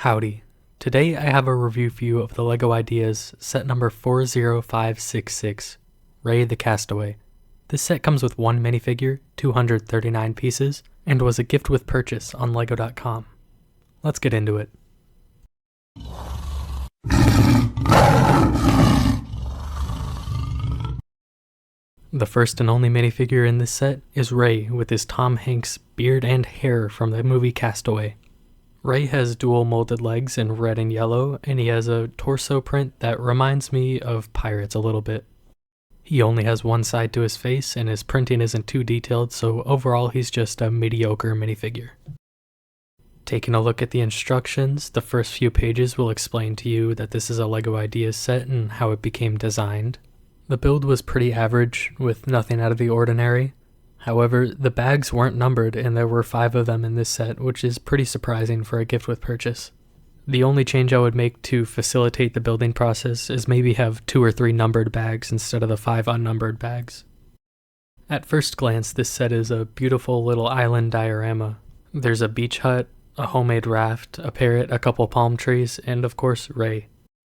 Howdy. Today I have a review for you of the LEGO Ideas set number 40566, Ray the Castaway. This set comes with one minifigure, 239 pieces, and was a gift with purchase on lego.com. Let's get into it. The first and only minifigure in this set is Ray with his Tom Hanks beard and hair from the movie Castaway. Ray has dual molded legs in red and yellow, and he has a torso print that reminds me of pirates a little bit. He only has one side to his face, and his printing isn't too detailed, so overall he's just a mediocre minifigure. Taking a look at the instructions, the first few pages will explain to you that this is a LEGO Ideas set and how it became designed. The build was pretty average, with nothing out of the ordinary. However, the bags weren't numbered and there were 5 of them in this set, which is pretty surprising for a gift with purchase. The only change I would make to facilitate the building process is maybe have 2 or 3 numbered bags instead of the 5 unnumbered bags. At first glance, this set is a beautiful little island diorama. There's a beach hut, a homemade raft, a parrot, a couple palm trees, and of course Ray.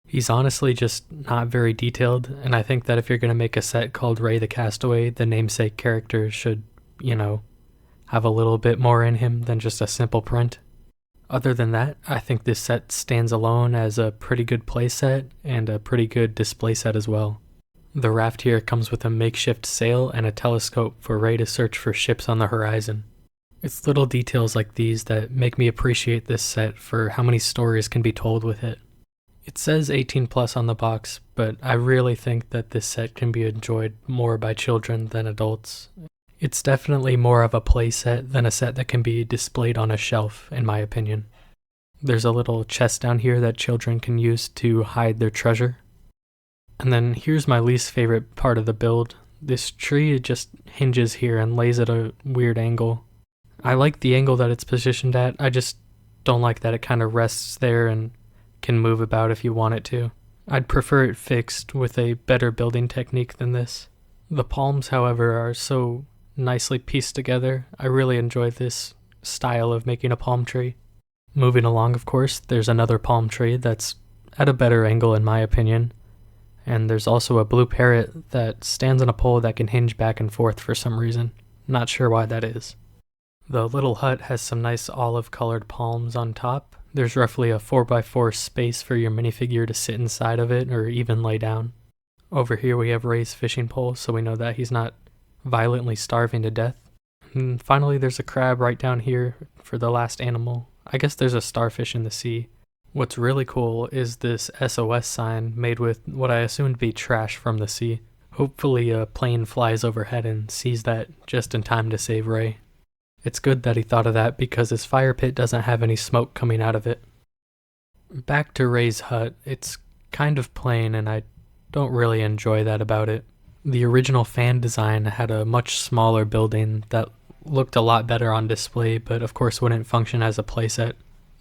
He's honestly just not very detailed, and I think that if you're going to make a set called Ray the Castaway, the namesake character should, have a little bit more in him than just a simple print. Other than that, I think this set stands alone as a pretty good play set and a pretty good display set as well. The raft here comes with a makeshift sail and a telescope for Ray to search for ships on the horizon. It's little details like these that make me appreciate this set for how many stories can be told with it. It says 18 plus on the box, but I really think that this set can be enjoyed more by children than adults. It's definitely more of a play set than a set that can be displayed on a shelf, in my opinion. There's a little chest down here that children can use to hide their treasure. And then here's my least favorite part of the build. This tree just hinges here and lays at a weird angle. I like the angle that it's positioned at, I just don't like that it kind of rests there and can move about if you want it to. I'd prefer it fixed with a better building technique than this. The palms, however, are so nicely pieced together. I really enjoy this style of making a palm tree. Moving along, of course, there's another palm tree that's at a better angle in my opinion. And there's also a blue parrot that stands on a pole that can hinge back and forth for some reason. Not sure why that is. The little hut has some nice olive-colored palms on top. There's roughly a 4x4 space for your minifigure to sit inside of it or even lay down. Over here we have Ray's fishing pole, so we know that he's not violently starving to death. And finally there's a crab right down here for the last animal. I guess there's a starfish in the sea. What's really cool is this SOS sign made with what I assume to be trash from the sea. Hopefully a plane flies overhead and sees that just in time to save Ray. It's good that he thought of that because his fire pit doesn't have any smoke coming out of it. Back to Ray's hut, it's kind of plain and I don't really enjoy that about it. The original fan design had a much smaller building that looked a lot better on display, but of course wouldn't function as a playset.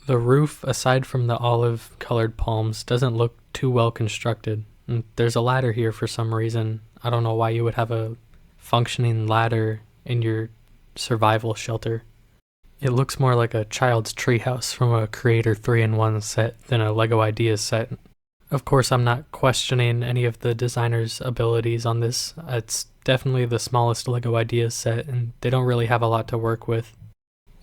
The roof, aside from the olive-colored palms, doesn't look too well constructed. And there's a ladder here for some reason. I don't know why you would have a functioning ladder in your survival shelter. It looks more like a child's treehouse from a Creator 3-in-1 set than a LEGO Ideas set. Of course, I'm not questioning any of the designer's abilities on this. It's definitely the smallest LEGO Ideas set, and they don't really have a lot to work with.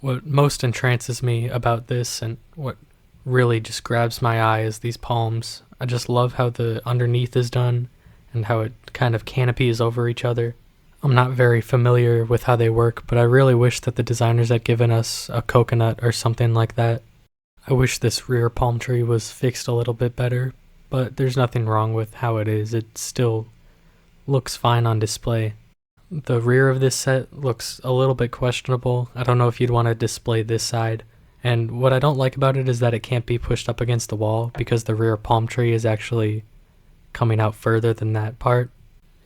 What most entrances me about this, and what really just grabs my eye, is these palms. I just love how the underneath is done, and how it kind of canopies over each other. I'm not very familiar with how they work, but I really wish that the designers had given us a coconut or something like that. I wish this rear palm tree was fixed a little bit better, but there's nothing wrong with how it is. It still looks fine on display. The rear of this set looks a little bit questionable. I don't know if you'd want to display this side. And what I don't like about it is that it can't be pushed up against the wall because the rear palm tree is actually coming out further than that part.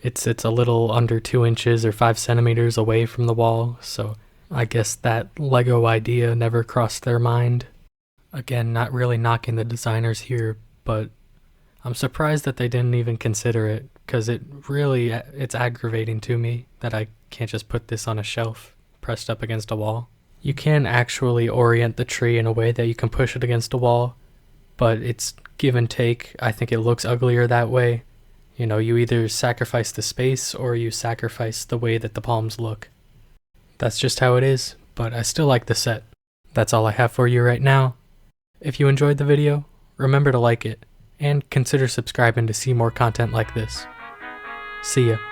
It's a little under 2 inches or 5 centimeters away from the wall, so I guess that LEGO idea never crossed their mind. Again, not really knocking the designers here, but I'm surprised that they didn't even consider it, because it's aggravating to me that I can't just put this on a shelf pressed up against a wall. You can actually orient the tree in a way that you can push it against a wall, but it's give and take. I think it looks uglier that way. You know, you either sacrifice the space or you sacrifice the way that the palms look. That's just how it is, but I still like the set. That's all I have for you right now. If you enjoyed the video, remember to like it, and consider subscribing to see more content like this. See ya.